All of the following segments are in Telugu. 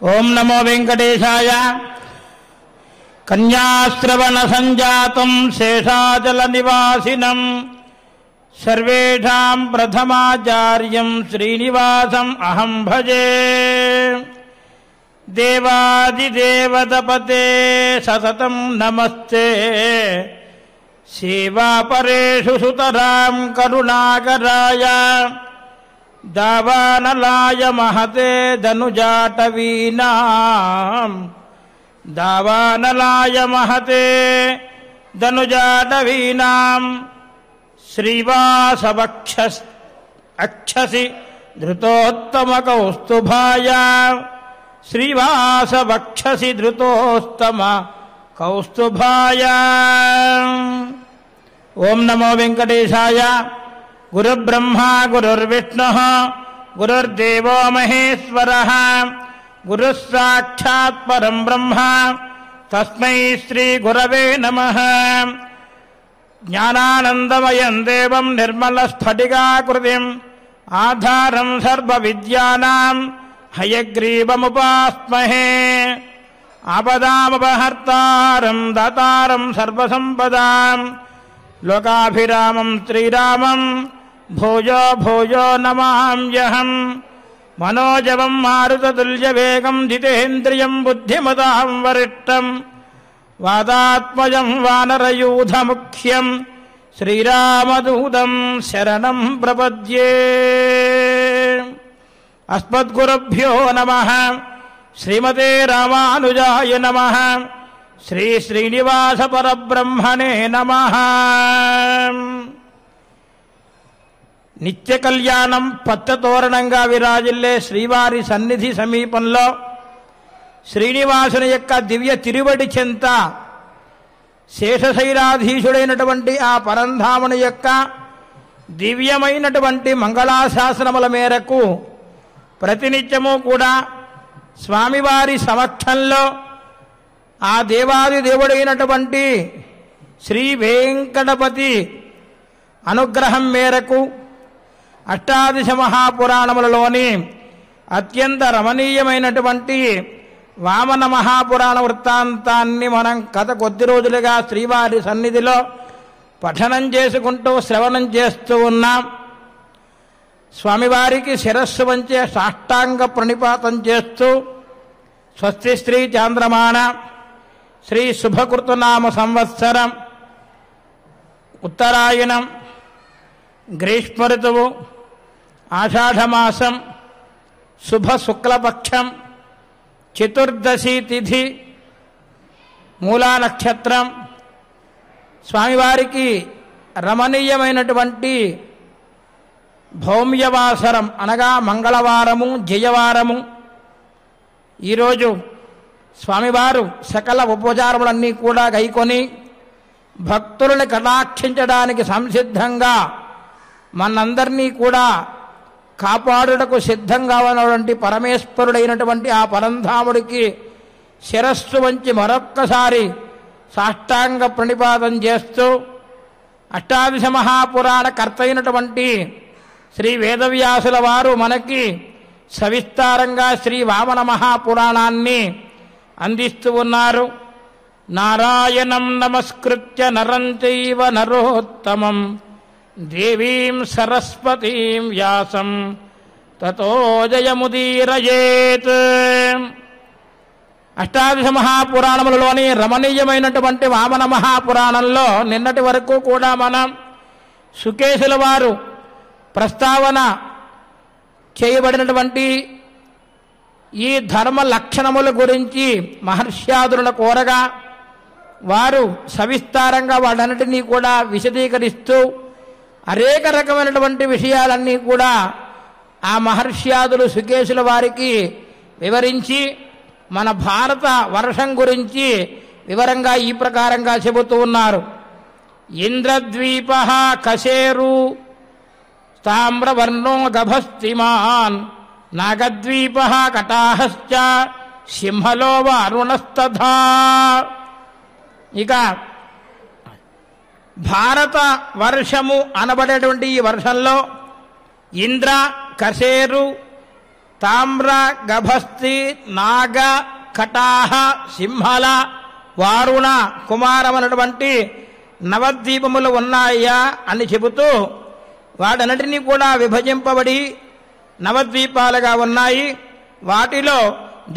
ఓం నమో వెంకటేశాయ. కన్యాశ్రవణ సంజాతం శేషాచల నివాసినం సర్వేషాం ప్రథమాచార్యం శ్రీనివాసం అహం భజే. దేవాదిదేవతపతే సతతం నమస్తే సేవాపరేషు సుతరాం కరుణాకరాయ దావానలాయ మహతే ధనుజాటవీనాం దావానలాయ మహతే ధనుజాటవీనాం శ్రీవాసవక్షసి ధృతోత్తమ కౌస్తుభాయ శ్రీవాసవక్షసి ధృతోత్తమ కౌస్తుభాయ. ఓం నమో వెంకటేశాయ. గురుర్బ్రహ్మ గురుర్విష్ణుః గురుర్దేవో మహేశ్వరః గురుః సాక్షాత్ పరం బ్రహ్మ తస్మై శ్రీ గురవే నమః. జ్ఞానానందమయం దేవం నిర్మలస్ఫటికాకృతిం ఆధారం సర్వవిద్యానాం హయగ్రీవముపాస్మహే. ఆపదామపహర్తారం దాతారం సర్వసంపదాం లోకాభిరామం శ్రీరామం భూజో భూజో నమామ్యహం. మనోజవం మారుతతుల్యవేగం జితేంద్రియం బుద్ధిమతాం వరిష్టం వాదాత్మజం వానరయూధముఖ్యం శ్రీరామదూతం శరణం ప్రపద్యే. అస్మద్గురుభ్యో నమః. శ్రీమతే రామానుజాయ నమః. శ్రీ శ్రీనివాస పరబ్రహ్మణే నమః. నిత్య కళ్యాణం పచ్చతోరణంగా విరాజిల్లే శ్రీవారి సన్నిధి సమీపంలో శ్రీనివాసుని యొక్క దివ్య తిరువడి చెంత శేషశైలాధీశుడైనటువంటి ఆ పరంధాముని యొక్క దివ్యమైనటువంటి మంగళాశాసనముల మేరకు ప్రతినిత్యము కూడా స్వామివారి సమక్షంలో ఆ దేవాది దేవుడైనటువంటి శ్రీ వెంకటపతి అనుగ్రహం మేరకు అష్టాదశ మహాపురాణములలోని అత్యంత రమణీయమైనటువంటి వామన మహాపురాణ వృత్తాంతాన్ని మనం గత కొద్ది రోజులుగా శ్రీవారి సన్నిధిలో పఠనం చేసుకుంటూ శ్రవణం చేస్తూ ఉన్నాం. స్వామివారికి శిరస్సు వంచే సాష్టాంగ ప్రణిపాతం చేస్తూ స్వస్తి శ్రీ చాంద్రమాన శ్రీ శుభకృతనామ సంవత్సరం ఉత్తరాయణం గ్రీష్మ ఋతువు ఆషాఢమాసం శుభ శుక్లపక్షం చతుర్దశి తిథి మూలా నక్షత్రం స్వామివారికి రమణీయమైనటువంటి భౌమ్యవాసరం అనగా మంగళవారము జయవారము. ఈరోజు స్వామివారు సకల ఉపచారములన్నీ కూడా గైకొని భక్తులను కటాక్షించడానికి సంసిద్ధంగా మనందరినీ కూడా కాపాడుటకు సిద్ధంగా ఉన్నటువంటి పరమేశ్వరుడైనటువంటి ఆ పరంధాముడికి శిరస్సు వంచి మరొక్కసారి సాష్టాంగ ప్రణిపాతం చేస్తూ అష్టాదశ మహాపురాణ కర్త అయినటువంటి శ్రీ వేదవ్యాసుల వారు మనకి సవిస్తారంగా శ్రీ వామన మహాపురాణాన్ని అందిస్తూ ఉన్నారు. నారాయణం నమస్కృత్య నరం చైవ నరోత్తమం దేవీం సరస్వతీం వ్యాసం తతో జయముదీరయేత్. అష్టాదశ మహాపురాణములలోని రమణీయమైనటువంటి వామన మహాపురాణంలో నిన్నటి వరకు కూడా మనం సుకేశుల వారు ప్రస్తావన చేయబడినటువంటి ఈ ధర్మ లక్షణముల గురించి మహర్ష్యాదులను కోరగా వారు సవిస్తారంగా వాటన్నిటినీ కూడా విశదీకరిస్తూ అనేక రకమైనటువంటి విషయాలన్నీ కూడా ఆ మహర్ష్యాదులు సుకేశుల వారికి వివరించి మన భారత వర్షం గురించి వివరంగా ఈ ప్రకారంగా చెబుతూ ఉన్నారు. ఇంద్రద్వీప కశేరు తామ్రవర్ణో గభస్తిమాన్ నాగద్వీప కటాహశ్చ సింహలో వారుణస్తథా. ఇక భారత వర్షము అనబడేటువంటి ఈ వర్షంలో ఇంద్ర కశేరు తామ్ర, గభస్తి, నాగ, కటాహ, సింహల, వారుణ, కుమారమన్నటువంటి నవద్వీపములు ఉన్నాయా అని చెబుతూ వాటన్నిటినీ కూడా విభజింపబడి నవద్వీపాలుగా ఉన్నాయి. వాటిలో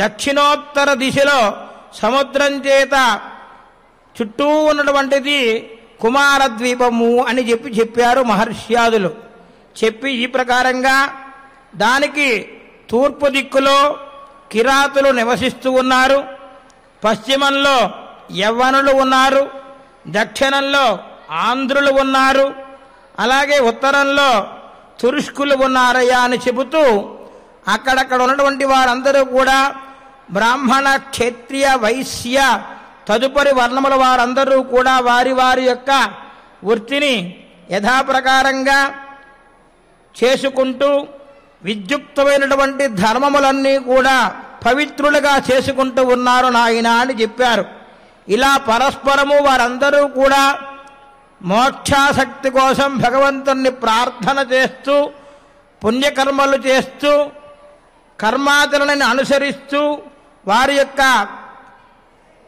దక్షిణోత్తర దిశలో సముద్రం చేత చుట్టూ ఉన్నటువంటిది కుమారద్వీపము అని చెప్పారు మహర్ష్యాదులు. చెప్పి ఈ ప్రకారంగా దానికి తూర్పు దిక్కులో కిరాతులు నివసిస్తూ ఉన్నారు, పశ్చిమంలో యవ్వనులు ఉన్నారు, దక్షిణంలో ఆంధ్రులు ఉన్నారు, అలాగే ఉత్తరంలో తురుష్కులు ఉన్నారయ్యా అని చెబుతూ అక్కడక్కడ ఉన్నటువంటి వారందరూ కూడా బ్రాహ్మణ, క్షత్రియ, వైశ్య తదుపరి వర్ణముల వారందరూ కూడా వారి వారి యొక్క వృత్తిని యథాప్రకారంగా చేసుకుంటూ విద్యుక్తమైనటువంటి ధర్మములన్నీ కూడా పవిత్రులుగా చేసుకుంటూ ఉన్నారు నాయన అని చెప్పారు. ఇలా పరస్పరము వారందరూ కూడా మోక్షాసక్తి కోసం భగవంతుణ్ణి ప్రార్థన చేస్తూ పుణ్యకర్మలు చేస్తూ కర్మాచరణని అనుసరిస్తూ వారి యొక్క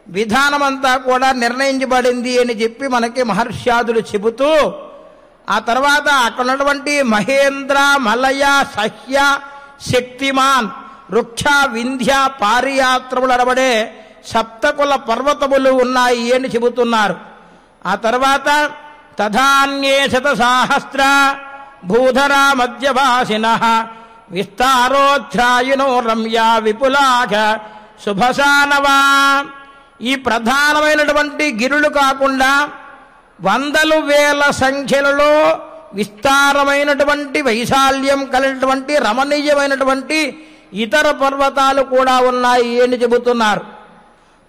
విధానమంతా కూడా నిర్ణయించబడింది అని చెప్పి మనకి మహర్ష్యాదులు చెబుతూ ఆ తర్వాత అక్కడ ఉన్నటువంటి మహేంద్ర, మలయ, సహ్య, శక్తిమాన్, వృక్ష, వింధ్య, పారియాత్రములు అనబడే సప్తకుల పర్వతములు ఉన్నాయి అని చెబుతున్నారు. ఆ తర్వాత తథాన్యే శతసాహస్ర భూధరా మధ్యభాసినః విస్తారోధ్రాయునో రమ్యా విపులాఖ శుభసానవా. ఈ ప్రధానమైనటువంటి గిరులు కాకుండా వందలు వేల సంఖ్యలలో విస్తారమైనటువంటి వైశాల్యం కలిగినటువంటి రమణీయమైనటువంటి ఇతర పర్వతాలు కూడా ఉన్నాయి అని చెబుతున్నారు.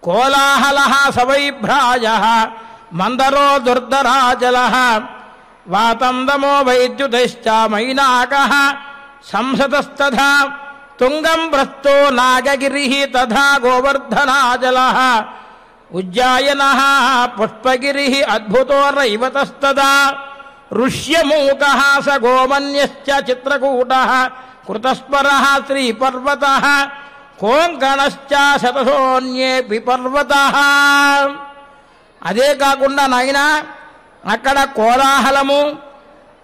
కోలాహల సవైభ్రాజ మందరో దుర్ధరాచల వాతందమో వైద్యుతశ్చ మైనాక సంసతస్తథా తుంగం భ్రస్తో నాగగిరి తథా గోవర్ధనాచల ఉజ్జాయన పుష్పగిరి అద్భుతో రైవతస్తదా ఋష్యమూక స గోమన్యశ్చ చిత్రకూట కృతస్పర శ్రీపర్వత కోంకణశ్చ శతశోన్యేపి పర్వత. అదే కాకుండా నాయన అక్కడ కోలాహలము,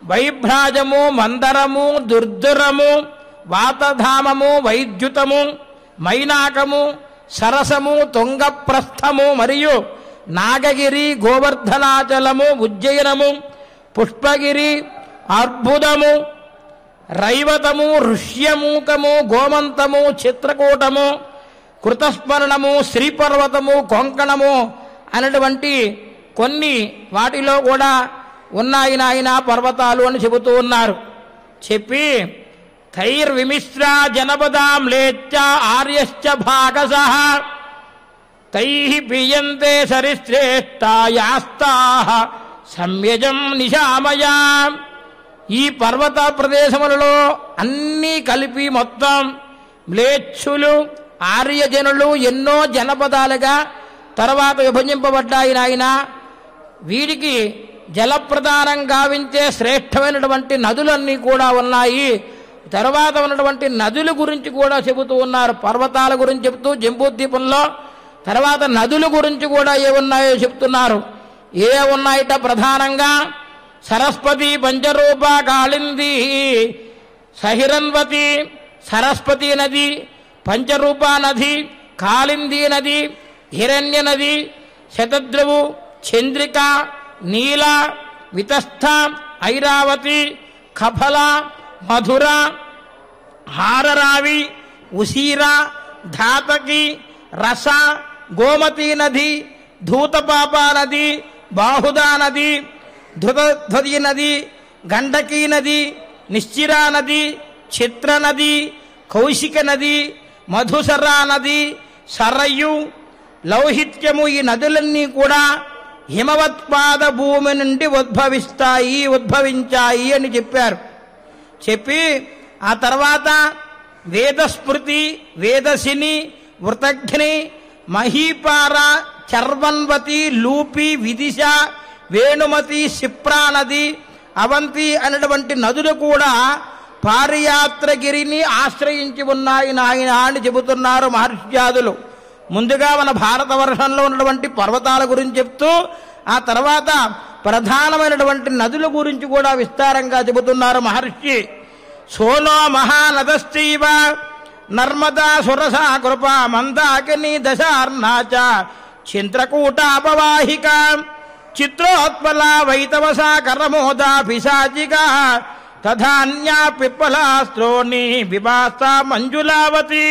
వైభ్రాజము, మందరము, దుర్ధరము, వాతధామము, వైద్యుతము, మైనాకము, సరసము, తుంగప్రస్థము మరియు నాగగిరి, గోవర్ధనాచలము, ఉజ్జయినము, పుష్పగిరి, అర్బుదము, రైవతము, ఋష్యమూకము, గోమంతము, చిత్రకూటము, కృతస్మరణము, శ్రీపర్వతము, కొంకణము అనేటువంటి కొన్ని వాటిలో కూడా ఉన్నాయి నాయన పర్వతాలు అని చెబుతూ ఉన్నారు. చెప్పి తైర్విమిశ్రా జనపదాంలేచ్చ ఆర్యశ్చ భాగసః తైః పీయంతే సరిశ్రేష్టాయాస్తాః సంయజం నిశామయా. ఈ పర్వత ప్రదేశములలో అన్నీ కలిపి మొత్తం మ్లేచ్ఛులు, ఆర్యజనులు ఎన్నో జనపదాలుగా తర్వాత విభజింపబడ్డాయి నాయన. వీడికి జలప్రదానం గావించే శ్రేష్టమైనటువంటి నదులన్నీ కూడా ఉన్నాయి. తర్వాత ఉన్నటువంటి నదుల గురించి కూడా చెబుతూ ఉన్నారు. పర్వతాల గురించి చెబుతూ జంబూద్వీపంలో తర్వాత నదుల గురించి కూడా ఏమున్నాయో చెప్తున్నారు. ఏ ఉన్నాయిట ప్రధానంగా సరస్వతి, పంచరూప, కాళింది, సహిరన్వతి, సరస్వతి నది, పంచరూప నది, కాళింది నది, హిరణ్య నది, శతద్రువు, చంద్రిక, నీల, వితస్థ, ఐరావతి, కఫల, మధుర, హారరావి, ఉసీర, ధాతకి, రస, గోమతీ నది, ధూతపాపా నది, బాహుదా నది, ధృతధ్వజి నది, గండకీ నది, నిశ్చిరా నది, చిత్ర నది, కౌశిక నది, మధుసరా నది, సరయు, లౌహిత్యము ఈ నదులన్నీ కూడా హిమవత్పాద భూమి నుండి ఉద్భవించాయి అని చెప్పారు. చెప్పి ఆ తర్వాత వేదస్మృతి, వేదశిని, వృతఘ్ని, మహీపార, చర్వన్వతి, లూపి, విదిశ, వేణుమతి, శిప్రా నది, అవంతి అనేటువంటి నదులు కూడా పారియాత్రగిరిని ఆశ్రయించి ఉన్నాయి నాయన అని చెబుతున్నారు మహర్ష్యాదులు. ముందుగా మన భారతవర్షంలో ఉన్నటువంటి పర్వతాల గురించి చెప్తూ ఆ తర్వాత ప్రధానమైనటువంటి నదుల గురించి కూడా విస్తారంగా చెబుతున్నారు మహర్షి. సోనో మహానదశ్చైవ నర్మదా సురసా కృపా మందాకిని దశార్ణాచ చింత్రకూటాపవాహిక చిత్రోత్పలా వైతవసా కరమోదా పిశాచికా తథాన్యా పిప్పలాస్త్రోణి విభాస్తా మంజులావతి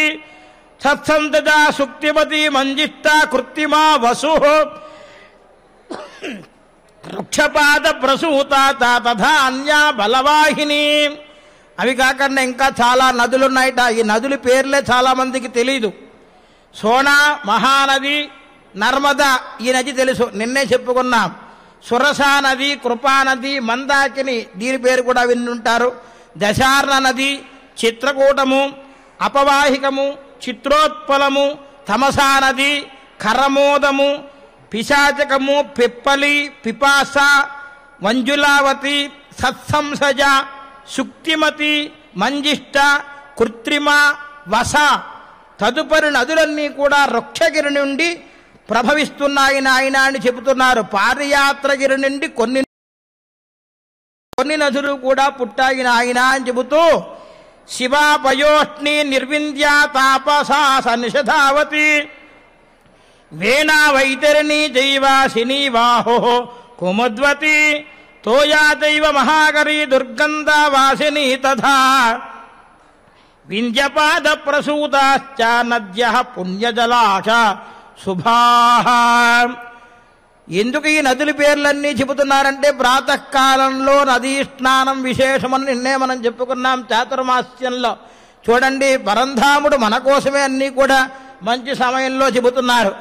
సత్సంతజా సుక్తిమతి మంజిష్టా కృత్తిమా వసు వృక్షపాద ప్రసూత తథాన్యా బలవాహిని. అవి కాకుండా ఇంకా చాలా నదులున్నాయిట. ఈ నదుల పేర్లే చాలా మందికి తెలీదు. సోనా మహానది, నర్మదా ఈ నది తెలుసు, నిన్నే చెప్పుకున్నాం. సురసా నది, కృపానది, మందాకిని దీని పేరు కూడా విన్నుంటారు. దశార్ణ నది, చిత్రకూటము, అపవాహికము, చిత్రోత్పలము, తమసా నది, కరమోదము, పిశాచకము, పిప్పలి, పిపాస, మంజులావతి, సత్సంసజ, సుక్తిమతి, మంజిష్ట, కృత్రిమ, వస తదుపరి నదులన్నీ కూడా వృక్షగిరి నుండి ప్రభవిస్తున్నాయి నాయన అని చెబుతున్నారు. పాదయాత్రగిరి నుండి కొన్ని నదులు కూడా పుట్టాయి నాయన అని చెబుతూ శివా పయోష్ణి నిర్వింధ్యా తాపసా సనిషధావతి వేణా వైతరిణి జైవాసిని వాహో కుముద్వతి తోయా దైవ మహాకరీ దుర్గంధ వాసిని తథా వింధ్యపాద ప్రసూతాశ్చ నద్యః పుణ్యజలాశ శుభాః. ఎందుకు ఈ నదుల పేర్లన్నీ చెబుతున్నారంటే ప్రాతకాలంలో నదీ స్నానం విశేషమని నిన్నే మనం చెప్పుకున్నాం చాతుర్మాస్యంలో. చూడండి, పరంధాముడు మన కోసమే అన్నీ కూడా మంచి సమయంలో చెబుతున్నారు.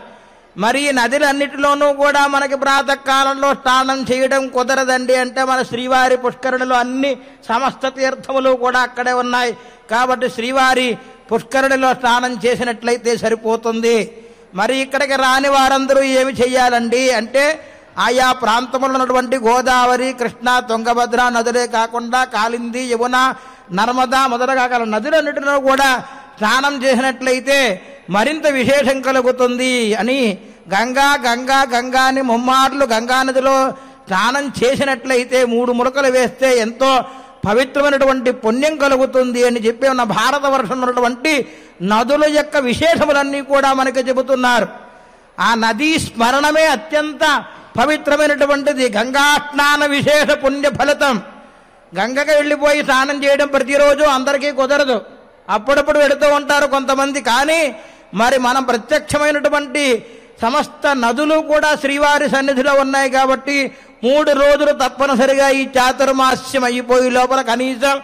మరి ఈ నదులన్నిటిలోనూ కూడా మనకి ప్రాతకాలంలో స్నానం చేయడం కుదరదండి అంటే మన శ్రీవారి పుష్కరుణిలో అన్ని సమస్త తీర్థములు కూడా అక్కడే ఉన్నాయి. కాబట్టి శ్రీవారి పుష్కరుణిలో స్నానం చేసినట్లయితే సరిపోతుంది. మరి ఇక్కడికి రాని వారందరూ ఏమి చెయ్యాలండి అంటే ఆయా ప్రాంతంలో ఉన్నటువంటి గోదావరి, కృష్ణా, తుంగభద్ర నదులే కాకుండా కాళింది, యమున, నర్మదా మొదలుగా గల నదులన్నిటిలో కూడా స్నానం చేసినట్లయితే మరింత విశేషం కలుగుతుంది అని గంగా అని ముమ్మార్లు గంగానదిలో స్నానం చేసినట్లయితే 3 మునకలు వేస్తే ఎంతో పవిత్రమైనటువంటి పుణ్యం కలుగుతుంది అని చెప్పి ఉన్న భారతవర్షంలో ఉన్నటువంటి నదుల యొక్క విశేషములన్నీ కూడా మనకి చెబుతున్నారు. ఆ నదీ స్మరణమే అత్యంత పవిత్రమైనటువంటిది. గంగా స్నాన విశేష పుణ్య ఫలితం. గంగకి వెళ్ళిపోయి స్నానం చేయడం ప్రతిరోజు అందరికీ కుదరదు, అప్పుడప్పుడు వెళుతూ ఉంటారు కొంతమంది. కానీ మరి మనం ప్రత్యక్షమైనటువంటి సమస్త నదులు కూడా శ్రీవారి సన్నిధిలో ఉన్నాయి కాబట్టి 3 రోజులు తప్పనిసరిగా ఈ చాతుర్మాస్యం అయిపోయి లోపల కనీసం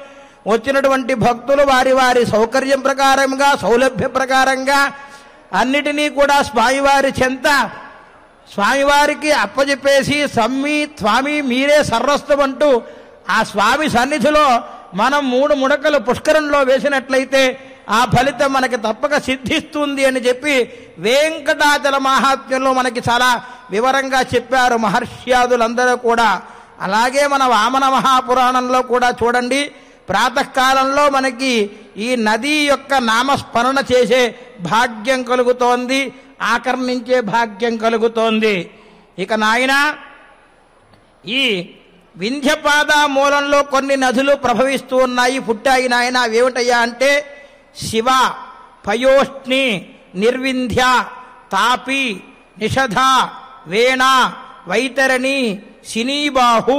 వచ్చినటువంటి భక్తులు వారి వారి సౌకర్యం ప్రకారంగా, సౌలభ్య ప్రకారంగా అన్నిటినీ కూడా స్వామివారి చెంత స్వామివారికి అప్పచెప్పేసి స్వామి మీరే సర్వస్వం అంటూ ఆ స్వామి సన్నిధిలో మనం 3 ముడకలు పుష్కరంలో వేసినట్లయితే ఆ ఫలితం మనకి తప్పక సిద్ధిస్తుంది అని చెప్పి వెంకటాచల మహాత్మ్యంలో మనకి చాలా వివరంగా చెప్పారు మహర్ష్యాదులందరూ కూడా. అలాగే మన వామన మహాపురాణంలో కూడా చూడండి, ప్రాతకాలంలో మనకి ఈ నది యొక్క నామస్మరణ చేసే భాగ్యం కలుగుతోంది, ఆకర్ణించే భాగ్యం కలుగుతోంది. ఇక నాయన ఈ వింధ్యపాద మూలంలో కొన్ని నదులు ప్రభవిస్తూ ఉన్నాయి, పుట్టాయి నాయన. అవేమిటయ్యా అంటే శివ, పయోష్ణి, నిర్వింధ్య, తాపి, నిషధ, వేణ, వైతరణి, శినీబాహు,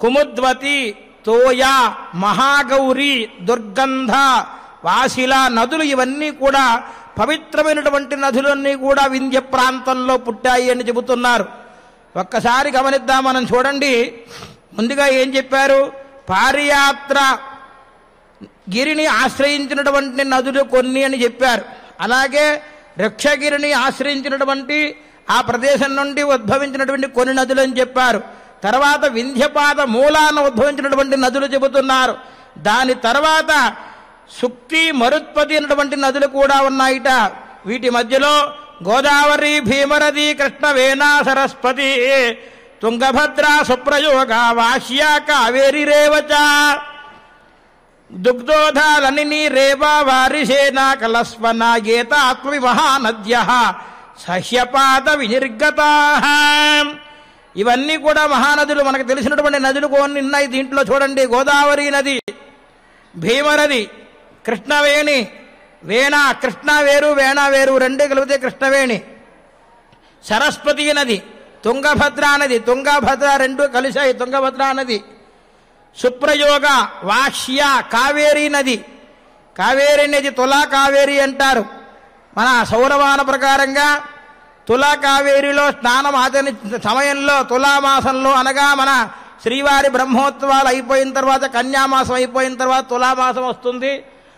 కుముద్వతి, తోయ, మహాగౌరి, దుర్గంధ, వాసిల నదులు ఇవన్నీ కూడా పవిత్రమైనటువంటి నదులన్నీ కూడా వింధ్య ప్రాంతంలో పుట్టాయి అని చెబుతున్నారు. ఒక్కసారి గమనిద్దాం మనం. చూడండి, ముందుగా ఏం చెప్పారు? పారియాత్ర గిరిని ఆశ్రయించినటువంటి నదులు కొన్ని అని చెప్పారు. అలాగే వృక్షగిరిని ఆశ్రయించినటువంటి ఆ ప్రదేశం నుండి ఉద్భవించినటువంటి కొన్ని నదులు అని చెప్పారు. తర్వాత వింధ్యపాద మూలాన ఉద్భవించినటువంటి నదులు చెబుతున్నారు. దాని తర్వాత సుక్తి, మరుత్పతి అన్నటువంటి నదులు కూడా ఉన్నాయిట. వీటి మధ్యలో గోదావరి, భీమరది, కృష్ణ, వేణా, సరస్వతి, తుంగభద్ర, సుప్రయోగ, వాష్య, కావేరి రేవచ. దుగ్ధోధాలని రేవా వారిసేన కలస్వన గీత ఆత్మవి మహానద్య సహ్యపాత వినిర్గతా. ఇవన్నీ కూడా మహానదులు, మనకు తెలిసినటువంటి నదులు కొన్ని ఉన్నాయి దీంట్లో. చూడండి, గోదావరి నది, భీమనది, కృష్ణవేణి, వేణ, కృష్ణ వేరు వేణ వేరు, రెండే కలిపితే కృష్ణవేణి. సరస్వతీ నది, తుంగభద్రా నది, తుంగభద్ర రెండు కలిశాయి తుంగభద్రా నది. సుప్రయోగ, వాష్య, కావేరీ నది. కావేరీ నది తులా కావేరి అంటారు. మన సౌరమాన ప్రకారంగా తులా కావేరిలో స్నానం ఆచరించిన సమయంలో, తులామాసంలో, అనగా మన శ్రీవారి బ్రహ్మోత్సవాలు అయిపోయిన తర్వాత, కన్యామాసం అయిపోయిన తర్వాత తులామాసం వస్తుంది.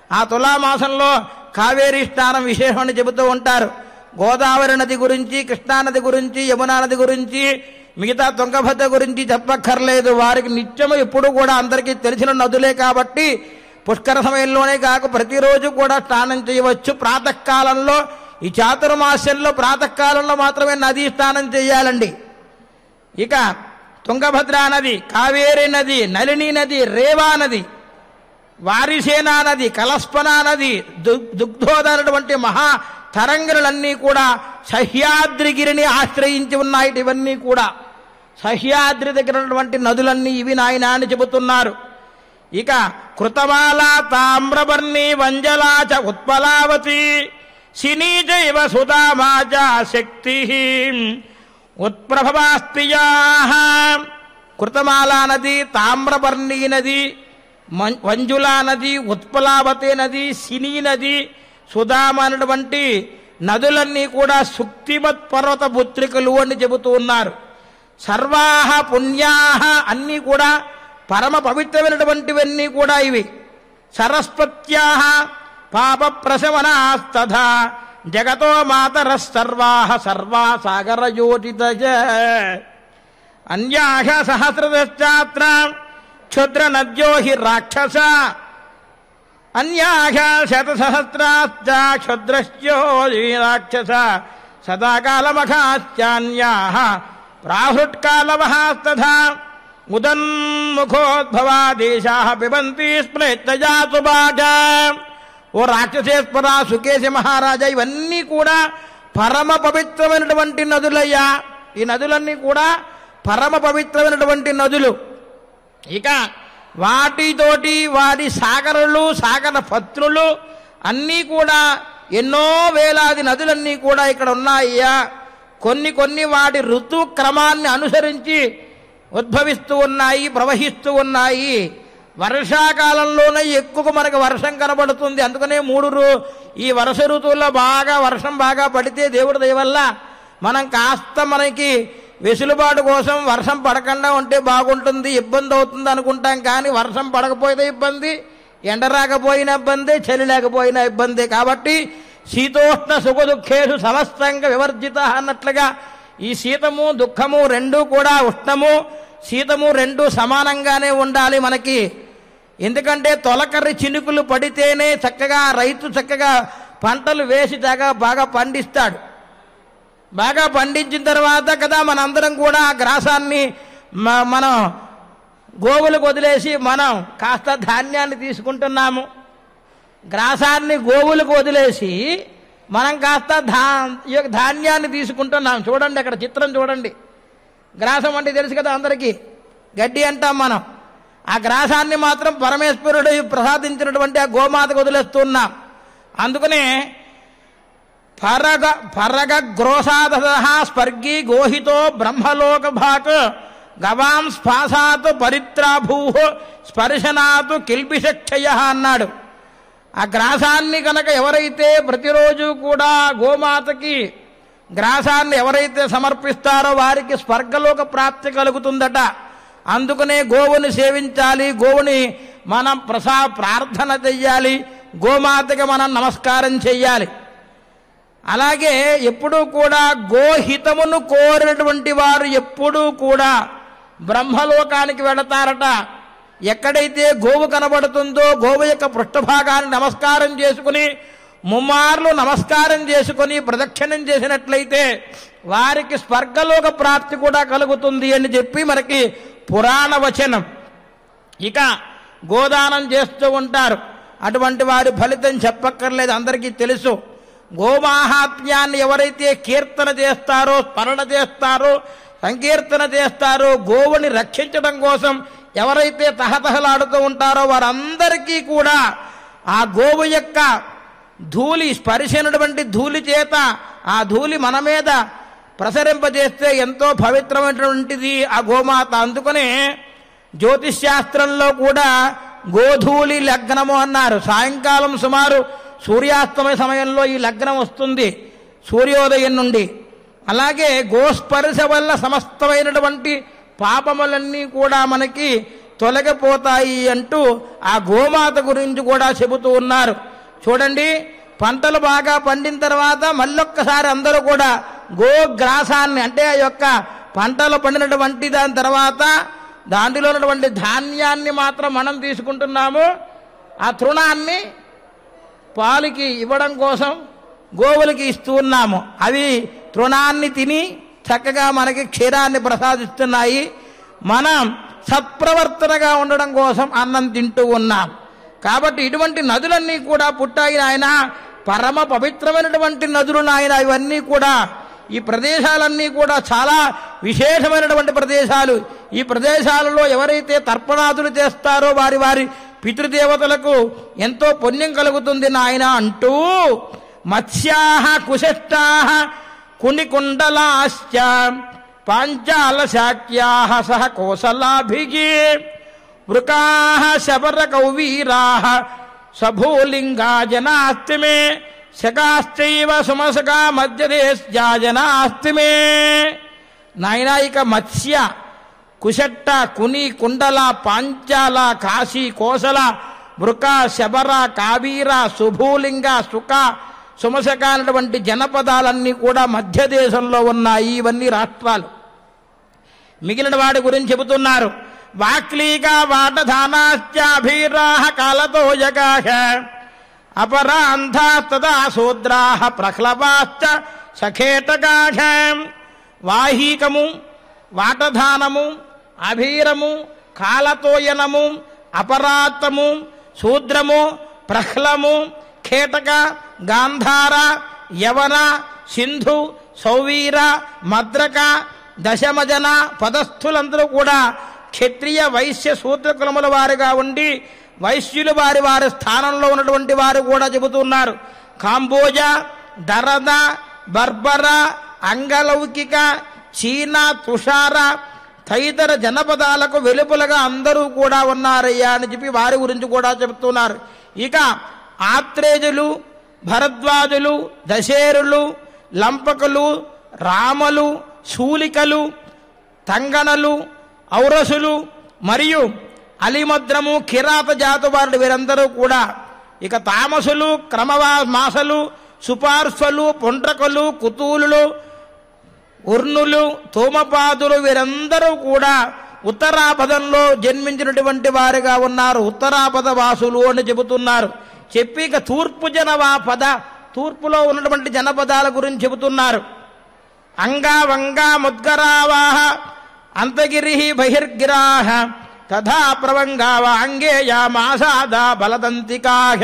ఆ తులామాసంలో కావేరీ స్నానం విశేషమని చెబుతూ ఉంటారు. గోదావరి నది గురించి, కృష్ణానది గురించి, యమునా నది గురించి, మిగతా తుంగభద్ర గురించి చెప్పక్కర్లేదు. వారికి నిత్యము ఎప్పుడు కూడా అందరికీ తెలిసిన నదులే కాబట్టి పుష్కర సమయంలోనే కాక ప్రతిరోజు కూడా స్నానం చేయవచ్చు. ప్రాతకాలంలో, ఈ చాతుర్మాస్యంలో ప్రాతకాలంలో మాత్రమే నదీ స్నానం చేయాలండి. ఇక తుంగభద్రా నది, కావేరీ నది, నళిని నది, రేవా నది, వారిసేనా నది, కలస్పనా నది, దుగ్ధోదనటువంటి మహా తరంగులన్నీ కూడా సహ్యాద్రిగిరిని ఆశ్రయించి ఉన్నాయి. ఇవన్నీ కూడా సహ్యాద్రి దగ్గర ఉన్నటువంటి నదులన్నీ ఇవి నాయన అని చెబుతున్నారు. ఇక కృతమాల, తామ్రవర్ణి, వంజలాచ, ఉత్పలావతి, సినీజైవ సుధామాచ, శక్తి ఉత్ప్రభవాస్త్రియా. కృతమాలా నది, తామ్రవర్ణి నది, వంజులా నది, ఉత్పలావతి నది, సినీ నది, సుధామ అనేటువంటి నదులన్నీ కూడా సుక్తిమత్ పర్వత పుత్రికలు అని చెబుతూ ఉన్నారు. సర్వాహ పుణ్యాహ, అన్నీ కూడా పరమ పవిత్రమైనటువంటివన్నీ కూడా ఇవి. సరస్వత్యాహ పాప ప్రశమనాస్తథా జగతో మాతరః సర్వాహ సర్వా సాగరయోటితజ. అన్యాహ సహస్రదశ్చాత్ర క్షుద్ర నద్యో హి రాక్షస. అన్యాహ శతసహస్రాశ్చ క్షుద్రశ్చో రాక్షస. సదాకాలమఖాశ్చాన్యాహ ప్రాహృత్కాలవహాస్తథా. ఉదన్ముఖోద్భవా దేశాః పిబంతి స్మృత్యజా సుభాగ. ఓ రాక్షసేశ్వర, సుకేశ మహారాజా, ఇవన్నీ కూడా పరమ పవిత్రమైనటువంటి నదులయ్యా. ఈ నదులన్నీ కూడా పరమ పవిత్రమైనటువంటి నదులు. ఇక వాటితోటి వాటి సాగరులు, సాగర పత్రులు అన్నీ కూడా ఎన్నో వేలాది నదులన్నీ కూడా ఇక్కడ ఉన్నాయ్యా. కొన్ని కొన్ని వాటి ఋతు క్రమాన్ని అనుసరించి ఉద్భవిస్తూ ఉన్నాయి, ప్రవహిస్తూ ఉన్నాయి. వర్షాకాలంలోనే ఎక్కువ మనకు వర్షం కనబడుతుంది. అందుకనే ఈ వర్ష ఋతువుల్లో బాగా వర్షం బాగా పడితే దేవుడి దయ వల్ల మనం కాస్త మనకి వెసులుబాటు కోసం వర్షం పడకుండా ఉంటే బాగుంటుంది, ఇబ్బంది అవుతుంది అనుకుంటాం. కానీ వర్షం పడకపోతే ఇబ్బంది, ఎండ రాకపోయినా ఇబ్బంది, చలి లేకపోయినా ఇబ్బంది. కాబట్టి శీతోష్ణ సుఖ దుఃఖేషు సమస్తంగా వివర్జిత అన్నట్లుగా ఈ శీతము దుఃఖము రెండూ కూడా, ఉష్ణము శీతము రెండూ సమానంగానే ఉండాలి మనకి. ఎందుకంటే తొలకరి చినుకులు పడితేనే చక్కగా రైతు చక్కగా పంటలు వేసి బాగా పండిస్తాడు. బాగా పండించిన తర్వాత కదా మనందరం కూడా ఆ గ్రాసాన్ని మనం గోవులకు వదిలేసి మనం కాస్త ధాన్యాన్ని తీసుకుంటున్నాము. గ్రాసాన్ని గోవులకు వదిలేసి మనం కాస్త ధాన్యాన్ని తీసుకుంటున్నాం. చూడండి అక్కడ చిత్రం చూడండి. గ్రాసం అంటే తెలుసు కదా అందరికీ, గడ్డి అంటాం మనం. ఆ గ్రాసాన్ని మాత్రం పరమేశ్వరుడు ప్రసాదించినటువంటి ఆ గోమాతకు వదిలేస్తున్నాం. అందుకనే పరగ గ్రోసాదహ స్పర్గి గోహితో బ్రహ్మలోక భాక్ గవాం స్పాసాత్ పరిత్రాభూ స్పర్శనాత్ కిల్బిషక్షయ అన్నాడు. ఆ గ్రాసాన్ని కనుక ఎవరైతే ప్రతిరోజు కూడా గోమాతకి గ్రాసాన్ని ఎవరైతే సమర్పిస్తారో వారికి స్వర్గలోక ప్రాప్తి కలుగుతుందట. అందుకనే గోవుని సేవించాలి, గోవుని మనం ప్రార్థన చెయ్యాలి, గోమాతకి మనం నమస్కారం చెయ్యాలి. అలాగే ఎప్పుడూ కూడా గోహితమును కోరినటువంటి వారు ఎప్పుడూ కూడా బ్రహ్మలోకానికి వెళతారట. ఎక్కడైతే గోవు కనబడుతుందో గోవు యొక్క పృష్ఠభాగాన్ని నమస్కారం చేసుకుని ముమ్మార్లు నమస్కారం చేసుకుని ప్రదక్షిణం చేసినట్లయితే వారికి స్వర్గలోక ప్రాప్తి కూడా కలుగుతుంది అని చెప్పి మనకి పురాణ వచనం. ఇక గోదానం చేస్తూ ఉంటారు. అటువంటి వారి ఫలితం చెప్పక్కర్లేదు, అందరికీ తెలుసు. గోమాహాత్మ్యాన్ని ఎవరైతే కీర్తన చేస్తారో, స్మరణ చేస్తారో, సంకీర్తన చేస్తారో, గోవుని రక్షించడం కోసం ఎవరైతే తహతహలాడుతూ ఉంటారో వారందరికీ కూడా ఆ గోవు యొక్క ధూళి స్పర్శినటువంటి ధూళి చేత ఆ ధూళి మన మీద ప్రసరింపజేస్తే ఎంతో పవిత్రమైనటువంటిది ఆ గోమాత. అందుకనే జ్యోతిష్శాస్త్రంలో కూడా గోధూళి లగ్నము అన్నారు. సాయంకాలం సుమారు సూర్యాస్తమయ సమయంలో ఈ లగ్నం వస్తుంది, సూర్యోదయం నుండి. అలాగే గోస్పర్శ వల్ల సమస్తమైనటువంటి పాపములన్నీ కూడా మనకి తొలగిపోతాయి అంటూ ఆ గోమాత గురించి కూడా చెబుతూ ఉన్నారు. చూడండి, పంటలు బాగా పండిన తర్వాత మళ్ళొక్కసారి అందరూ కూడా గోగ్రాసాన్ని అంటే ఆ యొక్క పంటలు పండినటువంటి దాని తర్వాత దాంట్లో ఉన్నటువంటి ధాన్యాన్ని మాత్రం మనం తీసుకుంటున్నాము. ఆ తృణాన్ని పాలికి ఇవ్వడం కోసం గోవులకి ఇస్తూ ఉన్నాము. అవి తృణాన్ని తిని చక్కగా మనకి క్షీరాన్ని ప్రసాదిస్తున్నాయి. మనం సత్ప్రవర్తనగా ఉండడం కోసం అన్నం తింటూ ఉన్నాం. కాబట్టి ఇటువంటి నదులన్నీ కూడా పుట్టాయి నాయన, పరమ పవిత్రమైనటువంటి నదులు నాయన. ఇవన్నీ కూడా ఈ ప్రదేశాలన్నీ కూడా చాలా విశేషమైనటువంటి ప్రదేశాలు. ఈ ప్రదేశాలలో ఎవరైతే తర్పణాదులు చేస్తారో వారి వారి పితృదేవతలకు ఎంతో పుణ్యం కలుగుతుంది నాయన అంటూ మత్స్యాః కుశష్టాః కునికుండలాశ్చ పాంచాల శాక్యాః సహ కోసలాభిః వృకాః శబరకౌవీరాః సభూలింగా జనాస్తి మే శకాశ్చైవ సుమసకా మధ్యదేశ్యా జనాస్తి మే. నాయనా, ఇక మత్స్య, కుశట్ట, కుని, కుండల, పాంచాల, కాశీ, కోసల, వృక, శబర, కావీర, సుభూలింగ, సుక, సుమసక అనేటువంటి జనపదాలన్నీ కూడా మధ్య దేశంలో ఉన్నాయి. ఇవన్నీ రాష్ట్రాలు. మిగిలిన వాడి గురించి చెబుతున్నారు. వాక్లీక వాటధానాశ్చాభీరాః కాలతోజగాః అపరాంధాస్తదా శూద్రాః ప్రహ్లవాశ్చ సఖేటకాః. వాహీకము, వాటధానము, అభీరము, కాలతోయనము, అపరాత్తము, శూద్రము, ప్రహ్లము, ఖేటక, గాంధార, యవన, సింధు, సౌవీర, మద్రక, దశమజన పదస్థులందరూ కూడా క్షత్రియ, వైశ్య, శూద్ర కులముల వారుగా ఉండి వైశ్యులు వారి వారి స్థానంలో ఉన్నటువంటి వారు కూడా చెబుతున్నారు. కాంబోజ, దరద, బర్బర, అంగలౌకిక, చీనా, తుషార తదితర జనపదాలకు వెలుపలగా అందరూ కూడా ఉన్నారయ్యా అని చెప్పి వారి గురించి కూడా చెబుతున్నారు. ఇక ఆత్రేజులు, భరద్వాజులు, దశేరులు, లంపకులు, రామలు, శూలికలు, తంగణలు, ఔరసులు మరియు అలిమద్రము, కిరాత జాతు వారుడు వీరందరూ కూడా. ఇక తామసులు, క్రమమాసలు, సుపార్శ్వలు, పుండ్రకులు, కుతూలులు, ఉర్నులు, తోమపాదులు వీరందరూ కూడా ఉత్తరాపదంలో జన్మించినటువంటి వారిగా ఉన్నారు. ఉత్తరాపద వాసులు అని చెబుతున్నారు. చెప్పి ఇక తూర్పు జనవాపద, తూర్పులో ఉన్నటువంటి జనపదాల గురించి చెబుతున్నారు. అంగా వంగా ముద్గరావాహ అంతగిరి బహిర్గిరాహ తథా ప్రవంగావ అంగేయా మాసాద బలదంతికాహ.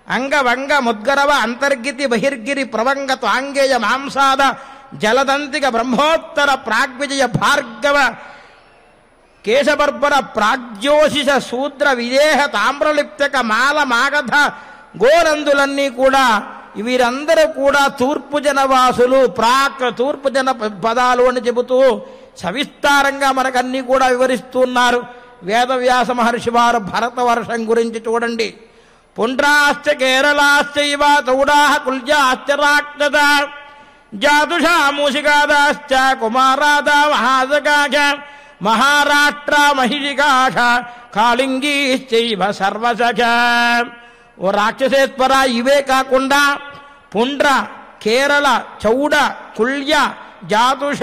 అంగ వంగ ముద్గరవ అంతర్గితి బహిర్గిరి ప్రవంగ త్వాంగేయ మాంసాద జలదంతిక బ్రహ్మోత్తర ప్రాగ్విజయ భార్గవ కేశబర్బర ప్రాగ్జ్యోషిష శూద్ర విదేహ తామ్రలిప్తక మాల మాగధ గోరందులన్నీ కూడా వీరందరూ కూడా తూర్పు జనవాసులు, తూర్పు జన పదాలు అని చెబుతూ సవిస్తారంగా మనకన్నీ కూడా వివరిస్తున్నారు. వేదవ్యాస మహర్షి వారు భరతవర్షం గురించి చూడండి. పుండ్రాశ్చ కేరళాశ్చైవ తౌడాః కుల్యాశ్చ రాక్షస జాతుషా మూషికాదాశ్చ కుమారాద మహాసకాః మహారాష్ట్ర మహిషికాః కాళింగీశ్చైవ సర్వసఖ. ఓ రాక్షసేశ్వర, ఇవే కాకుండా పుండ్ర, కేరళ, చౌడ, కుల్య, జాతుష,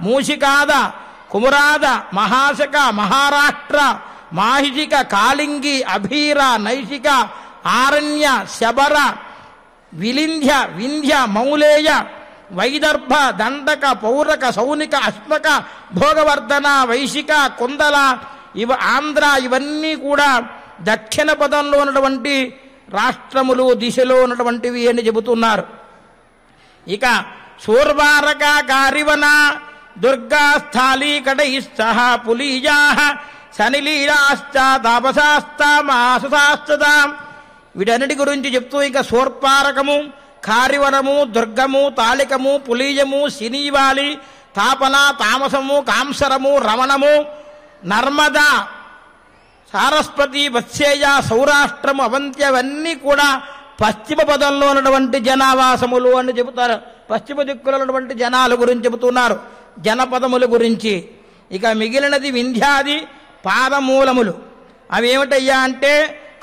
మూషికాద, కుమరాద, మహాసక, మహారాష్ట్ర, మాహిజిక, కాళింగి, అభీర, నైషిక, ఆరణ్య, శబర, విలింధ్య, వింధ్య, మౌలేయ, వైదర్భ, దండక, పౌరక, సౌనిక, అశ్మక, భోగవర్ధన, వైశిక, కుందల, ఆంధ్ర ఇవన్నీ కూడా దక్షిణ పదంలో ఉన్నటువంటి రాష్ట్రములు, దిశలో ఉన్నటువంటివి అని చెబుతున్నారు. ఇక శూర్వారక కారివన దుర్గా స్థాళీకటైః పులీజాః శనిలీలాశ్చ తాపసాస్తామాసుసాస్తదా. వీటన్నిటి గురించి చెప్తూ ఇక శూర్పారకము, కారివనము, దుర్గము, తాళికము, పులీజము, శనివాలి, తాపన, తామసము, కాంసరము, రమణము, నర్మద, సారస్వతి, వత్సేయ, సౌరాష్ట్రము, అవంతి అవన్నీ కూడా పశ్చిమ పదంలో ఉన్నటువంటి జనావాసములు అని చెబుతారు. పశ్చిమ దిక్కులో ఉన్నటువంటి జనాల గురించి చెబుతున్నారు, జనపదముల గురించి. ఇక మిగిలినది వింధ్యాది పాదమూలములు. అవి ఏమిటయ్యా అంటే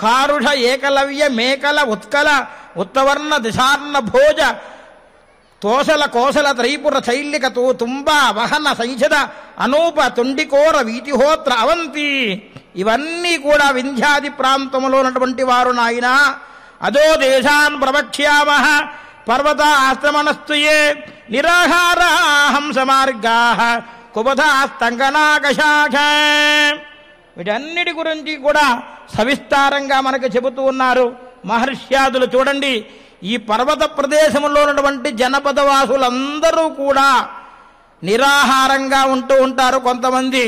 కారుష, ఏకలవ్య, మేకల, ఉత్కల, ఉత్తవర్ణ, దిశార్ణ, భోజ, తోసల, కోసల, త్రైపుర, చైల్లిక, తుంబ, వహన, సంచద, అనూప, తుండికోర, వీతిహోత్ర, అవంతి ఇవన్నీ కూడా వింధ్యాది ప్రాంతంలో ఉన్నటువంటి వారు నాయన. అదో దేశాన్ ప్రవక్ష్యామః పర్వత ఆశ్రమణస్తుయే నిరాహార హంసమార్గా కుబధాస్తంగనాకశాఖ. వీటన్నిటి గురించి కూడా సవిస్తారంగా మనకు చెబుతూ ఉన్నారు మహర్ష్యాదులు. చూడండి, ఈ పర్వత ప్రదేశంలో ఉన్నటువంటి జనపదవాసులందరూ కూడా నిరాహారంగా ఉంటూ ఉంటారు కొంతమంది.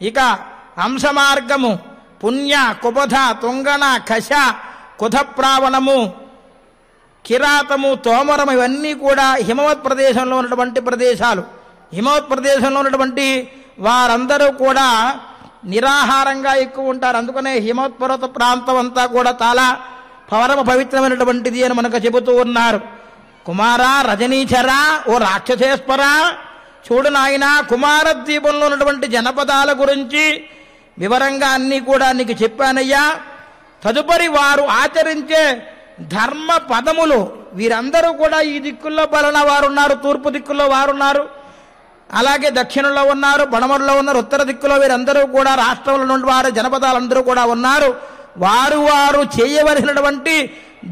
ఇక హంసమార్గము, పుణ్య, కుబధ, తుంగణ, కశ, కుధప్రావణము, కిరాతము, తోమరము ఇవన్నీ కూడా హిమవత్ ప్రదేశంలో ఉన్నటువంటి ప్రదేశాలు. హిమవత్ ప్రదేశంలో ఉన్నటువంటి వారందరూ కూడా నిరాహారంగా ఎక్కువ ఉంటారు. అందుకనే హిమవత్ పర్వత ప్రాంతం అంతా కూడా చాలా పరమ పవిత్రమైనటువంటిది అని మనకు చెబుతూ ఉన్నారు. కుమారా రజనీచరా, ఓ రాక్షసేశ్వరా, చూడు నాయన, కుమారద్వీపంలో ఉన్నటువంటి జనపదాల గురించి వివరంగా అన్నీ కూడా నీకు చెప్పానయ్యా. తదుపరి వారు ఆచరించే ధర్మ పదములు, వీరందరూ కూడా ఈ దిక్కుల్లో పలానా వారు ఉన్నారు, తూర్పు దిక్కుల్లో వారున్నారు, అలాగే దక్షిణంలో ఉన్నారు, పడమరలో ఉన్నారు, ఉత్తర దిక్కులో వీరందరూ కూడా రాష్ట్రంలో నుండి వారు జనపదాలందరూ కూడా ఉన్నారు. వారు చేయవలసినటువంటి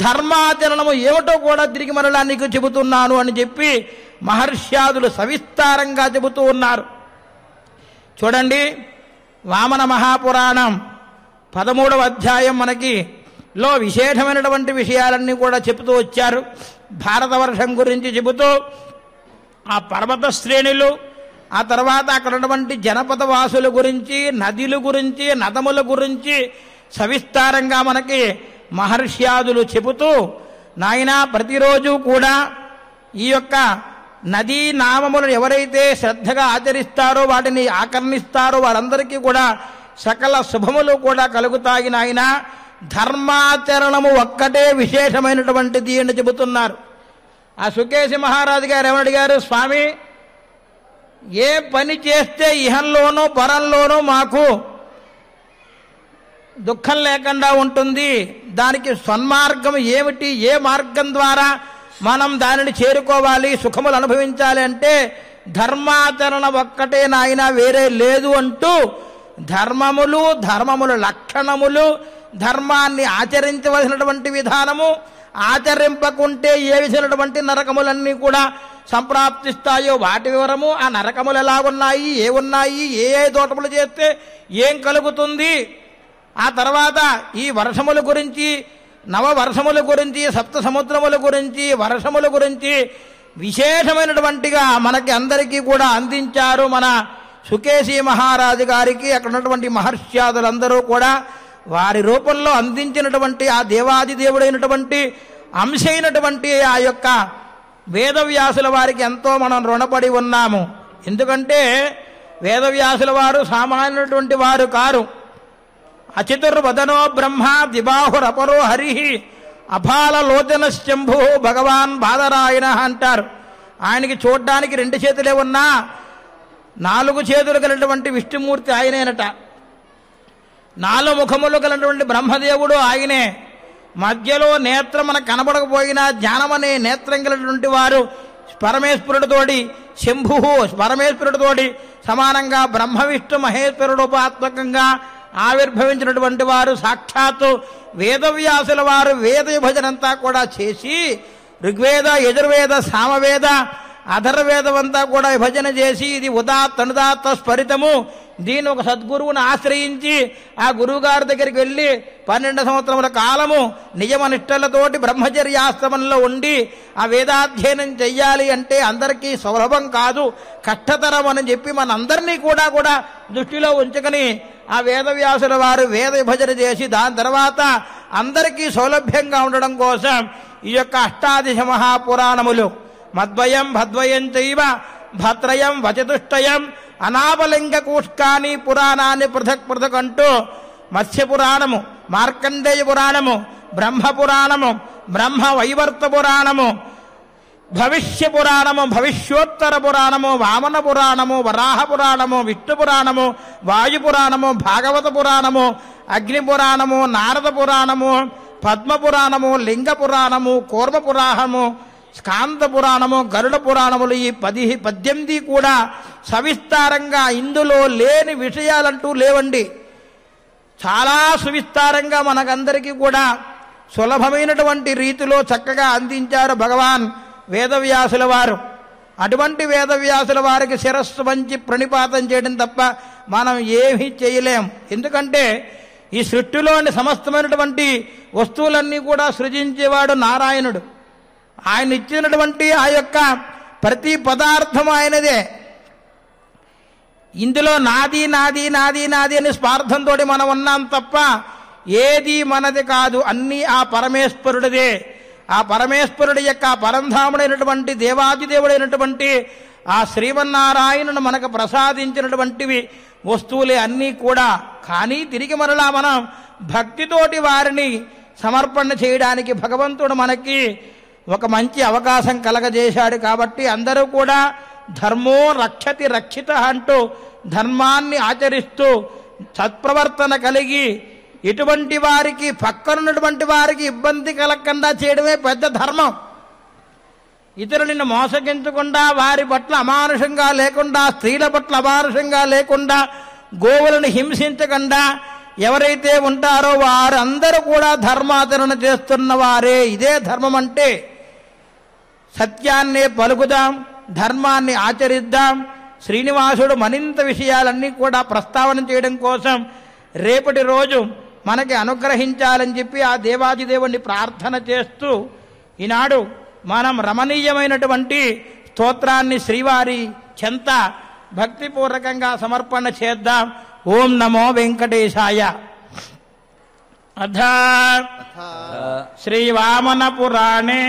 ధర్మాచరణము ఏమిటో కూడా తిరిగి మరలా నీకు చెబుతున్నాను అని చెప్పి మహర్ష్యాదులు సవిస్తారంగా చెబుతూ ఉన్నారు. చూడండి, వామన మహాపురాణం 13వ అధ్యాయం మనకి లో విశేషమైనటువంటి విషయాలన్నీ కూడా చెబుతూ వచ్చారు. భారతవర్షం గురించి చెబుతూ ఆ పర్వత శ్రేణులు, ఆ తర్వాత అక్కడ ఉన్నటువంటి జనపద వాసుల గురించి, నదుల గురించి, నదముల గురించి సవిస్తారంగా మనకి మహర్ష్యాదులు చెబుతూ, నాయన ప్రతిరోజు కూడా ఈ యొక్క నదీ నామములను ఎవరైతే శ్రద్ధగా ఆచరిస్తారో, వాటిని ఆకర్ణిస్తారో వారందరికీ కూడా సకల శుభములు కూడా కలుగుతాయి నాయన. ధర్మాచరణము ఒక్కటే విశేషమైనటువంటిది అని చెబుతున్నారు. ఆ సుకేశి మహారాజు గారు ఏమడిగారు, స్వామి ఏ పని చేస్తే ఇహంలోనూ పరంలోనూ మాకు దుఃఖం లేకుండా ఉంటుంది, దానికి సన్మార్గం ఏమిటి, ఏ మార్గం ద్వారా మనం దానిని చేరుకోవాలి, సుఖములు అనుభవించాలి అంటే ధర్మాచరణ ఒక్కటే నాయన, వేరే లేదు అంటూ ధర్మముల లక్షణములు, ధర్మాన్ని ఆచరించవలసినటువంటి విధానము, ఆచరింపకుంటే ఏ విధమైనటువంటి నరకములన్నీ కూడా సంప్రాప్తిస్తాయో వాటి వివరము, ఆ నరకములు ఎలా ఉన్నాయి, ఏ ఉన్నాయి, ఏ దోషములు చేస్తే ఏం కలుగుతుంది, ఆ తర్వాత ఈ వర్షముల గురించి, నవవర్షముల గురించి, సప్త సముద్రముల గురించి, వర్షముల గురించి విశేషమైనటువంటిగా మనకి అందరికీ కూడా అందించారు మన సుకేశి మహారాజు గారికి. అక్కడ ఉన్నటువంటి మహర్ష్యాదులందరూ కూడా వారి రూపంలో అందించినటువంటి ఆ దేవాది దేవుడైనటువంటి అంశైనటువంటి ఆ యొక్క వేదవ్యాసుల వారికి ఎంతో మనం రుణపడి ఉన్నాము. ఎందుకంటే వేదవ్యాసుల వారు సామాన్యటువంటి వారు కారు. అచతుర్వదనో బ్రహ్మ దిబాహురపరో హరి అపాలలోచన శంభు భగవాన్ బాదరాయణ అంటారు. ఆయనకి చూడ్డానికి 2 చేతులే ఉన్నా 4 చేతులు కలిగినటువంటి విష్ణుమూర్తి ఆయనేనట. 4 ముఖములు కలిగినటువంటి బ్రహ్మదేవుడు ఆయనే. మధ్యలో నేత్రం మనకు కనబడకపోయినా జ్ఞానమనే నేత్రం కలిగినటువంటి వారు పరమేశ్వరుడితోటి, శంభు పరమేశ్వరుడితోటి సమానంగా బ్రహ్మ విష్ణు మహేశ్వరుడోపాత్మకంగా ఆవిర్భవించినటువంటి వారు సాక్షాత్తు వేదవ్యాసుల వారు వేద విభజనంతా కూడా చేసి ఋగ్వేద, యజుర్వేద, సామవేద అధర్వేదం అంతా కూడా విభజన చేసి ఇది ఉదాత్త అనుదాత్త స్ఫరితము, దీని ఒక సద్గురువుని ఆశ్రయించి ఆ గురువుగారి దగ్గరికి వెళ్ళి 12 సంవత్సరముల కాలము నియమనిష్టలతోటి బ్రహ్మచర్యాశ్రమంలో ఉండి ఆ వేదాధ్యయనం చెయ్యాలి అంటే అందరికీ సులభం కాదు, కష్టతరం అని చెప్పి మనందరినీ కూడా దృష్టిలో ఉంచుకొని ఆ వేదవ్యాసుల వారు వేద విభజన చేసి దాని తర్వాత అందరికీ సౌలభ్యంగా ఉండడం కోసం ఈ యొక్క అష్టాదశ మహాపురాణములు మద్వయం భద్వయం చైవ భత్రయం వచతుష్టయం అనాపలింగ కూష్కాని పురాణాన్ని పృథక్ పృథక్ అంటూ మత్స్య పురాణము, మార్కండేయ పురాణము, బ్రహ్మ పురాణము, బ్రహ్మ వైవర్త పురాణము, భవిష్య పురాణము, భవిష్యోత్తర పురాణము, వామన పురాణము, వరాహ పురాణము, విష్ణు పురాణము, వాయు పురాణము, భాగవత పురాణము, అగ్ని పురాణము, నారద పురాణము, పద్మ పురాణము, లింగ పురాణము, కూర్మ పురాణము, స్కాంద పురాణము, గరుడ పురాణములు ఈ 18 కూడా సవిస్తారంగా ఇందులో లేని విషయాలంటూ లేవండి. చాలా సువిస్తారంగా మనకందరికీ కూడా సులభమైనటువంటి రీతిలో చక్కగా అందించారు భగవాన్ వేదవ్యాసుల వారు. అటువంటి వేదవ్యాసుల వారికి శిరస్సు వంచి ప్రణిపాతం చేయడం తప్ప మనం ఏమీ చేయలేం. ఎందుకంటే ఈ సృష్టిలోని సమస్తమైనటువంటి వస్తువులన్నీ కూడా సృజించేవాడు నారాయణుడు. ఆయన ఇచ్చినటువంటి ఆ యొక్క ప్రతి పదార్థం ఆయనదే. ఇందులో నాది నాది నాది నాది అని స్వార్థంతో మనం ఉన్నాం తప్ప ఏది మనది కాదు, అన్నీ ఆ పరమేశ్వరుడిదే. ఆ పరమేశ్వరుడి యొక్క పరంధాముడైనటువంటి దేవాదిదేవుడైనటువంటి ఆ శ్రీమన్నారాయణును మనకు ప్రసాదించినటువంటివి వస్తువులే అన్నీ కూడా. కానీ తిరిగి మరలా మనం భక్తితోటి వారిని సమర్పణ చేయడానికి భగవంతుడు మనకి ఒక మంచి అవకాశం కలగజేశాడు. కాబట్టి అందరూ కూడా ధర్మో రక్షతి రక్షిత అంటూ ధర్మాన్ని ఆచరిస్తూ సత్ప్రవర్తన కలిగి ఇటువంటి వారికి పక్కనున్నటువంటి వారికి ఇబ్బంది కలగకుండా చేయడమే పెద్ద ధర్మం. ఇతరులను మోసగించకుండా, వారి పట్ల అమానుషంగా లేకుండా, స్త్రీల పట్ల అమానుషంగా లేకుండా, గోవులను హింసించకుండా ఎవరైతే ఉంటారో వారందరూ కూడా ధర్మాచరణ చేస్తున్న వారే. ఇదే ధర్మం అంటే. సత్యాన్నే పలుకుదాం, ధర్మాన్ని ఆచరిద్దాం. శ్రీనివాసుడు మరింత విషయాలన్నీ కూడా ప్రస్తావన చేయడం కోసం రేపటి రోజు మనకి అనుగ్రహించాలని చెప్పి ఆ దేవాదిదేవుణ్ణి ప్రార్థన చేస్తూ ఈనాడు మనం రమణీయమైనటువంటి స్తోత్రాన్ని శ్రీవారి చెంత భక్తిపూర్వకంగా సమర్పణ చేద్దాం. ఓం నమో వెంకటేశాయ. అథ శ్రీవామన పురాణే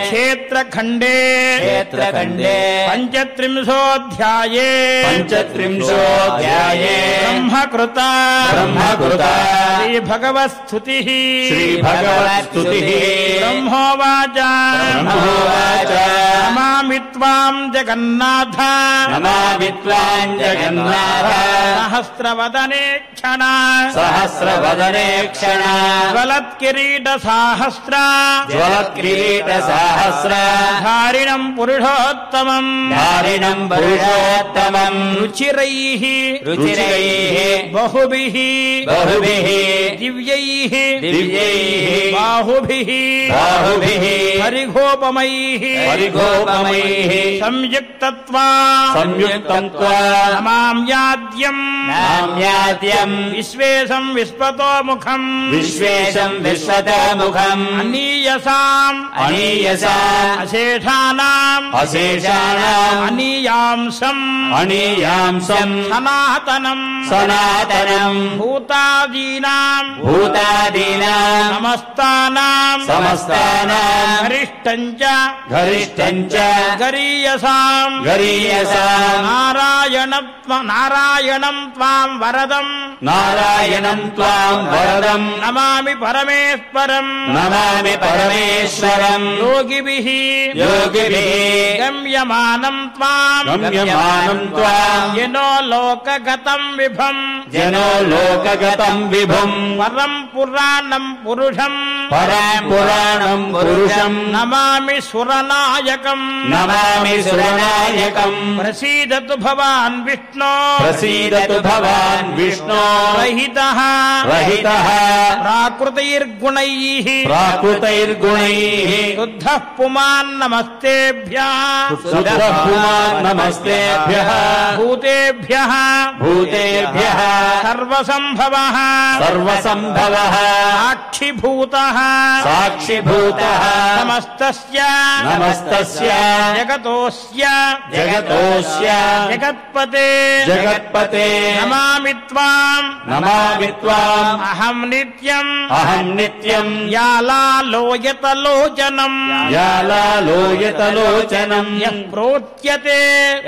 క్షేత్రఖండే పంచత్రింశోऽధ్యాయే బ్రహ్మకృత శ్రీభగవత్స్తుతిః బ్రహ్మోవాచ నమామి త్వాం జగన్నాథ సహస్రవదనే క్షణ జ్వలత్కిరీట సాహస్ర ధారిణం పురుషోత్తమం రుచిరైః బహుభిః దివ్యైః బాహుభిః పరిఘోపమైః సంయుక్తత్వాం నమామ్యాద్యం విశ్వేశం విశ్వతో ముఖం అనీయసాం అశేషానాం అనీయాంసం సనాతనం భూతాదీనాం సమస్తానాం గరిష్టంచ గరీయసాం నారాయణం త్వాం వరదం నమామి పరమేశ్వరం యోగిభిః గమ్యమానం త్వాం యనో లోకగతం విభం పరం పురాణం పురుషం నమామి సురనాయకం నమామి సురనాయకం ప్రసీదతు భవాన్ విష్ణు ప్రసీదతు భవాన్ విష్ణు రహితః రహితః ప్రాకృతైర్గుణైః ప్రాకృతైర్గుణైః శుద్ధః పుమాన్ నమస్తేభ్యః శుద్ధః పుమాన్ నమస్తేభ్యః భూతేభ్యః భూతేభ్యః సర్వసంభవః సర్వసంభవః సాక్షిభూతః సాక్షిభూతః సమస్తస్య నమస్తస్య జగతోస్య జగతోస్య జగత్పతే జగత్పతే నమామి త్వాం నమామి త్వాం అహం నిత్యం అహం నిత్యం యాలాలోయతలోచనం యాలాలోయతలోచనం యః ప్రోచ్యతే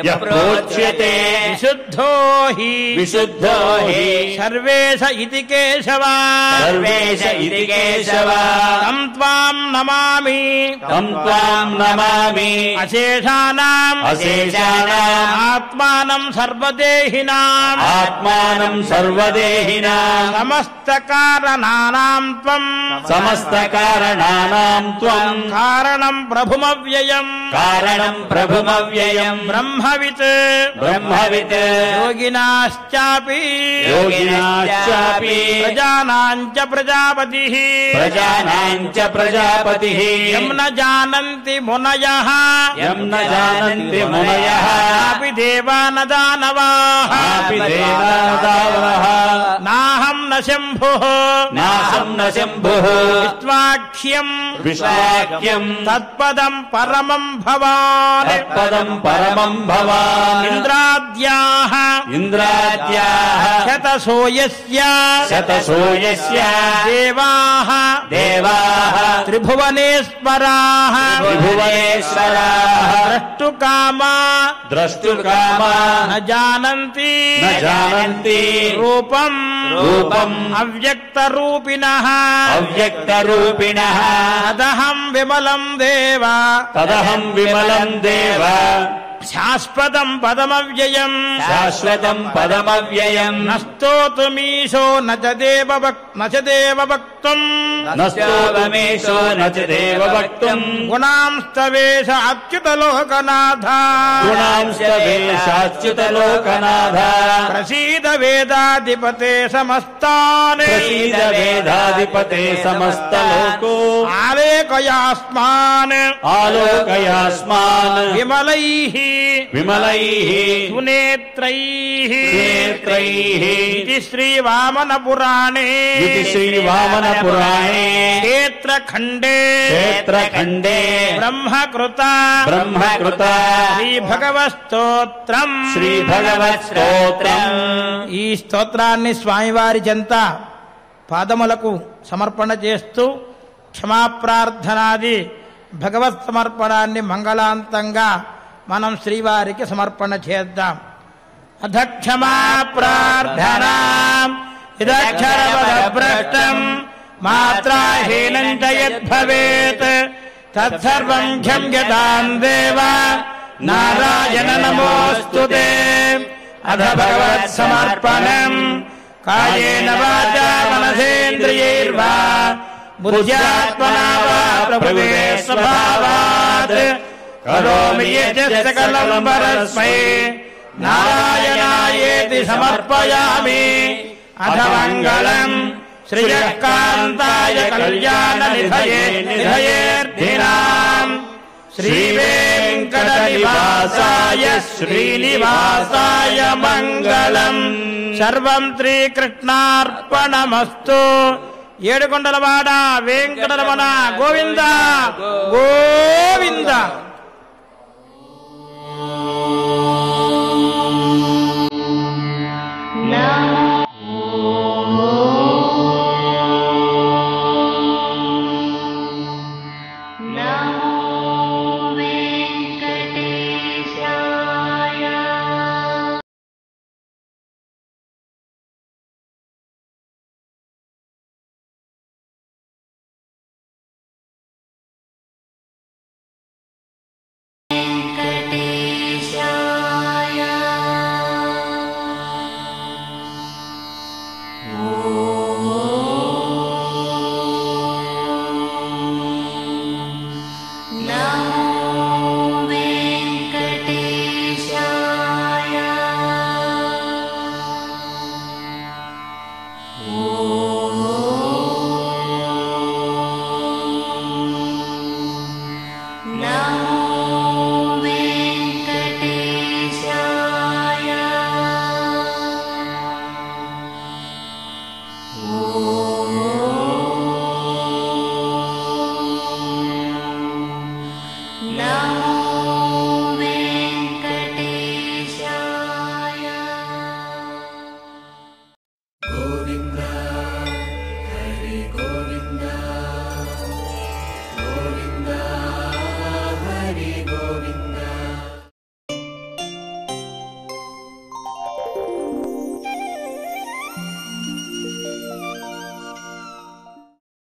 యః ప్రోచ్యతే విశుద్ధో హి విశుద్ధో హి సర్వేష ఇతి కేశవ సర్వేష ఇతి కేశవ తం త్వాం నమామి తం త్వాం నమామి అశేషానాం అశేషానాం ఆత్మానం సర్వదేహినాం ఆత్మానం సర్వదేహినాం సమస్త కారణానాం త్వం సమస్త కారణానాం త్వం కారణం ప్రభుమవ్యయం కారణం ప్రభుమవ్యయం బ్రహ్మవిత్ బ్రహ్మవిత్ యోగినాశ్చాపి యోగినాశ్చాపి ప్రజానాం చ ప్రజాపతిః ప్రజానాం చ ప్రజాపతిః యం న జానంతి మునయః యం న జానంతి మునయః నాపి దేవా న దానవాః నాపి దేవాదావః నాహం న శంభుః నాహం న శంభుః విశ్వాఖ్యం విశ్వాఖ్యం తత్పదం పరమం భవాన్ తత్పదం పరమం భవాన్ ఇంద్రాద్యాః ఇంద్రాద్యాః శతసోయస్య శతసోయస్య దేవాః దేవాః త్రిభువనేశ్వరాః త్రిభువనేశ్వరాః ద్రష్టుకామా ద్రష్టుకామా న జానంతి న జానంతి రూపం రూపం అవ్యక్తరూపిణః అవ్యక్తరూపిణః తదహం విమలం దేవ తదహం విమలం దేవ శాశ్వతం పదమవ్యయం శాశ్వతం పదమవ్యయం నస్తోతుమీశో నచదేవ వక్తుం నస్తోమేషో నచ దేవ వక్తుం గుణాంస్తవేష అచ్యుతలోకనాథ గుణాంశవేశాచ్యుతలోకనాథ ప్రసీద వేదాధిపతే సమస్తాన్ ప్రసీద వేదాధిపతే సమస్తలోకో ఆలేకయాస్మాన్ ఆలోకయాస్మాన్ విమలైః విమలైః సునేత్రైః నేత్రైః ఇది శ్రీవామన పురాణే ఇతి శ్రీవామన పురాణే క్షేత్రఖండే క్షేత్రఖండే బ్రహ్మకృత బ్రహ్మకృత శ్రీభగవస్తోత్రం శ్రీభగవత్స్తోత్రం. ఈ స్తోత్రాన్ని స్వామివారి చెంత పాదములకు సమర్పణ చేస్తూ క్షమాప్రార్థనాది భగవత్ సమర్పణాన్ని మంగళాంతంగా మనం శ్రీవారికి సమర్పణ చేద్దాం. అథ క్షమా ప్రార్థనా ఇదక్షరపదభ్రష్టం మాత్రాహీనం చ యద్భవేత్ తత్సర్వం క్షమ్యతాం దేవ నారాయణ నమోస్తుతే. అథ భగవత్ సమర్పణం కాయేన వాచా మనసేంద్రియైర్వా బుద్ధ్యాత్మనా వా ప్రభువే స్వభావాత్ కరోమి యత్ సకలం పరస్మై నారాయణాయేతి సమర్పయామి. అథ మంగళం శ్రీయకాంతాయ కళ్యాణ నిధయేర్థినాం శ్రీవేంకట నివాసాయ శ్రీనివాసాయ మంగళం. సర్వం శ్రీకృష్ణార్పణమస్తు. ఏడుకొండలవాడ వెంకటరమణ గోవింద గోవింద.